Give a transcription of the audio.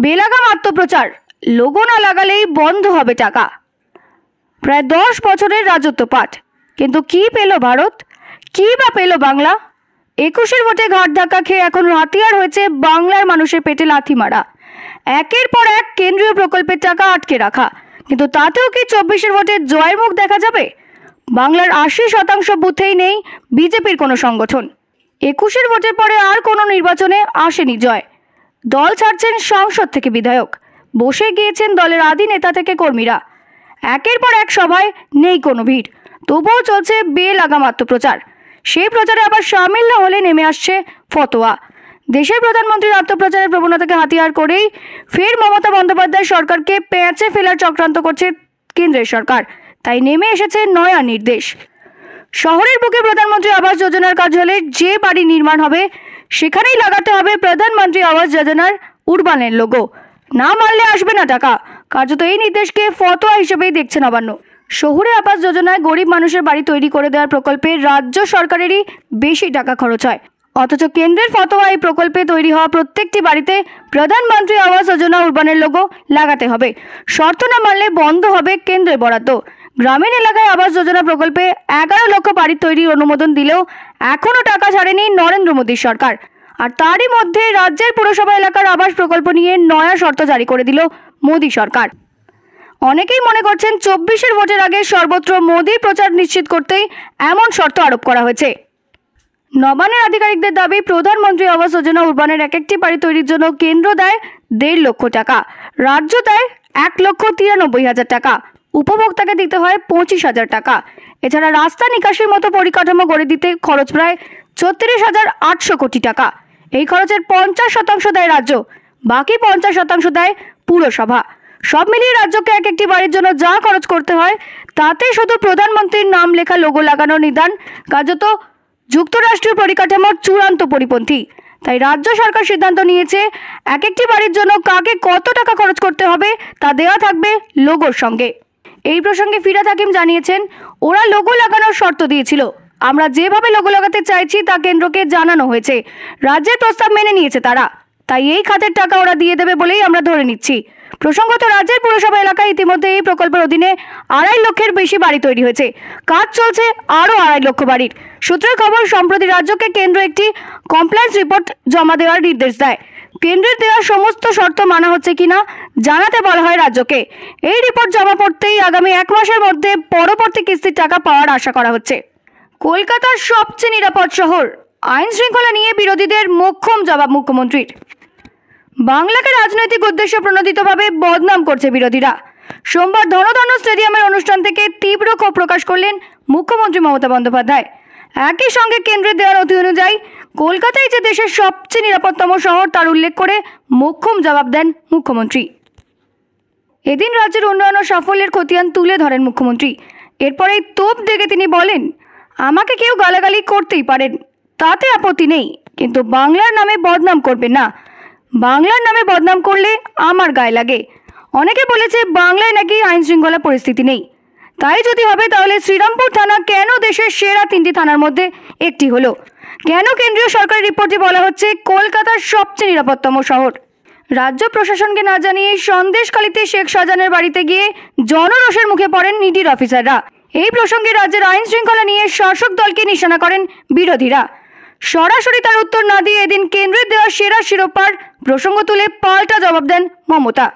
বেলাগাম আত্মপ্রচার, logo না লাগালেই বন্ধ হবে টাকা। প্রায় 10 বছরের রাজত্বপাঠ, কিন্তু কি পেল ভারত, কি বা পেল বাংলা? 21-এর ভোটে ঘাট ধাক্কা খেয়ে এখন হাতিয়ার হয়েছে বাংলার মানুষের পেটে লাথি মারা। একের পর এক কেন্দ্রীয় প্রকল্পের টাকা আটকে রাখা, কিন্তু তাতেও কি 24-এর ভোটে জয়ের মুখ দেখা যাবে? বাংলার 80% বুথেই নেই বিজেপির কোনো সংগঠন। 21-এর ভোটের পরে আর কোনো নির্বাচনে আসেনি জয়। দল ছাড়ছেন সংসদ থেকে বিধায়ক, বসে গিয়েছেন দলের আদি নেতা থেকে কর্মীরা। একের পর এক সভায় নেই কোনো ভিড়, তবুও চলছে বেলাগাম আত্মপ্রচার। সেই প্রচারে আবার সামিল না হলে নেমে আসছে ফতোয়া। দেশের প্রধানমন্ত্রীর আত্মপ্রচারের প্রবণতাকে হাতিয়ার করেই ফের মমতা বন্দ্যোপাধ্যায় সরকারকে পেঁচে ফেলার চক্রান্ত করছে কেন্দ্রের সরকার। তাই নেমে এসেছে নয়া নির্দেশ। শহরের বুকে প্রধানমন্ত্রী আবাস যোজনার কাজ হলে যে বাড়ি নির্মাণ হবে সেখানেই লাগাতে হবে প্রধানমন্ত্রী আবাস যোজনার উড়বানের লোগো। না মানলে আসবে না টাকা। কার্যত এই নির্দেশকে ফতোয়া হিসেবেই দেখছে নবান্ন। শহুরে আবাস যোজনায় গরিব মানুষের বাড়ি তৈরি করে দেওয়ার প্রকল্পে রাজ্য সরকারেরই বেশি টাকা খরচ হয়, অথচ কেন্দ্রের ফতোয়া এই প্রকল্পে তৈরি হওয়া প্রত্যেকটি বাড়িতে প্রধানমন্ত্রী আবাস যোজনা উড়বানের লোগো লাগাতে হবে। শর্ত না মানলে বন্ধ হবে কেন্দ্রের বরাদ্দ। গ্রামীণ এলাকায় আবাস যোজনা প্রকল্পে 11 লক্ষ বাড়ি তৈরির অনুমোদন দিলেও এখনও টাকা ছাড়েনি নরেন্দ্র মোদীর সরকার। আর তারই মধ্যে রাজ্যের পুরসভা এলাকার আবাস প্রকল্প নিয়ে নয়া শর্ত জারি করে দিল মোদী সরকার। অনেকেই মনে করছেন 24-এর ভোটের আগে সর্বত্র মোদীর প্রচার নিশ্চিত করতেই এমন শর্ত আরোপ করা হয়েছে। নবান্নের আধিকারিকদের দাবি, প্রধানমন্ত্রী আবাস যোজনা উড়বানের এক একটি বাড়ি তৈরির জন্য কেন্দ্র দেয় 1.5 লক্ষ টাকা, রাজ্য দেয় 1,93,000 টাকা, উপভোক্তাকে দিতে হয় 25,000 টাকা। এছাড়া রাস্তা নিকাশির মতো পরিকাঠামো গড়ে দিতে খরচ প্রায় 36,800 কোটি টাকা। এই খরচের 50% দেয় রাজ্য, বাকি 50% দেয় পুরসভা। সব মিলিয়ে রাজ্যকে এক একটি বাড়ির জন্য যা খরচ করতে হয় তাতে শুধু প্রধানমন্ত্রীর নাম লেখা লোগো লাগানোর নিদান কার্যত যুক্তরাষ্ট্রীয় পরিকাঠামোর চূড়ান্ত পরিপন্থী। তাই রাজ্য সরকার সিদ্ধান্ত নিয়েছে এক একটি বাড়ির জন্য কাকে কত টাকা খরচ করতে হবে তা দেওয়া থাকবে লোগোর সঙ্গে। এই প্রসঙ্গে ফিরহাদ হাকিম জানিয়েছেন, ওরা লোগো লাগানোর শর্ত দিয়েছিল, আমরা যেভাবে লোগো লাগাতে চাইছি তা কেন্দ্রকে জানানো হয়েছে, রাজ্যের প্রস্তাব মেনে নিয়েছে তারা, তাই এই খাতের টাকা ওরা দিয়ে দেবে বলেই আমরা ধরে নিচ্ছি। প্রসঙ্গত, রাজ্যের পুরসভা এলাকায় ইতিমধ্যে এই প্রকল্পের অধীনে 2.5 লক্ষের বেশি বাড়ি তৈরি হয়েছে। কাজ চলছে আরও 2.5 লক্ষ বাড়ির। সূত্রের খবর, সম্প্রতি রাজ্যকে কেন্দ্র একটি কমপ্লায়েন্স রিপোর্ট জমা দেওয়ার নির্দেশ দেয়। কেন্দ্রের দেওয়া সমস্ত শর্ত মানা হচ্ছে কিনা জানাতে বলা হয় রাজ্যকে। এই রিপোর্ট জমা পড়তেই আগামী 1 মাসের মধ্যে পরবর্তী কিস্তির টাকা পাওয়ার আশা করা হচ্ছে। কলকাতার সবচেয়ে নিরাপদ শহর, আইন শৃঙ্খলা নিয়ে বিরোধীদের মোক্ষম জবাব মুখ্যমন্ত্রীর। বাংলাকে রাজনৈতিক উদ্দেশ্য প্রণোদিতভাবে বদনাম করছে বিরোধীরা। সোমবার ধনধান্য স্টেডিয়ামের অনুষ্ঠান থেকে তীব্র ক্ষোভ প্রকাশ করলেন মুখ্যমন্ত্রী মমতা বন্দ্যোপাধ্যায়। একই সঙ্গে কেন্দ্রের দেওয়া নথি অনুযায়ী কলকাতাই যে দেশের সবচেয়ে নিরাপদতম শহর তার উল্লেখ করে মোক্ষম জবাব দেন মুখ্যমন্ত্রী। এদিন রাজ্যের উন্নয়ন ও সাফল্যের খতিয়ান তুলে ধরেন মুখ্যমন্ত্রী। এরপরেই তোপ দেখে তিনি বলেন, আমাকে কেউ গালাগালি করতেই পারেন, তাতে আপত্তি নেই, কিন্তু বাংলার নামে বদনাম করবেন না। বাংলার নামে বদনাম করলে আমার গায়ে লাগে। অনেকে বলেছে বাংলায় নাকি আইন শৃঙ্খলা পরিস্থিতি নেই। তাই যদি হবে তাহলে শ্রীরামপুর থানা কেন দেশের সেরা 3টি থানার মধ্যে একটি হলো? কেন কেন্দ্রীয় সরকারের রিপোর্টে বলা হচ্ছে কলকাতার সবচেয়ে নিরাপদতম শহর? রাজ্য প্রশাসনকে না জানিয়ে সন্দেশখালীতে শেখ শাহজাহানের বাড়িতে গিয়ে জনরোষের মুখে পড়েন ইডির অফিসাররা। এই প্রসঙ্গে রাজ্যের আইন শৃঙ্খলা নিয়ে শাসক দলকে নিশানা করেন বিরোধীরা। সরাসরি তার উত্তর না দিয়ে এদিন কেন্দ্রের দেওয়া সেরা শিরোপার প্রসঙ্গ তুলে পাল্টা জবাব দেন মমতা।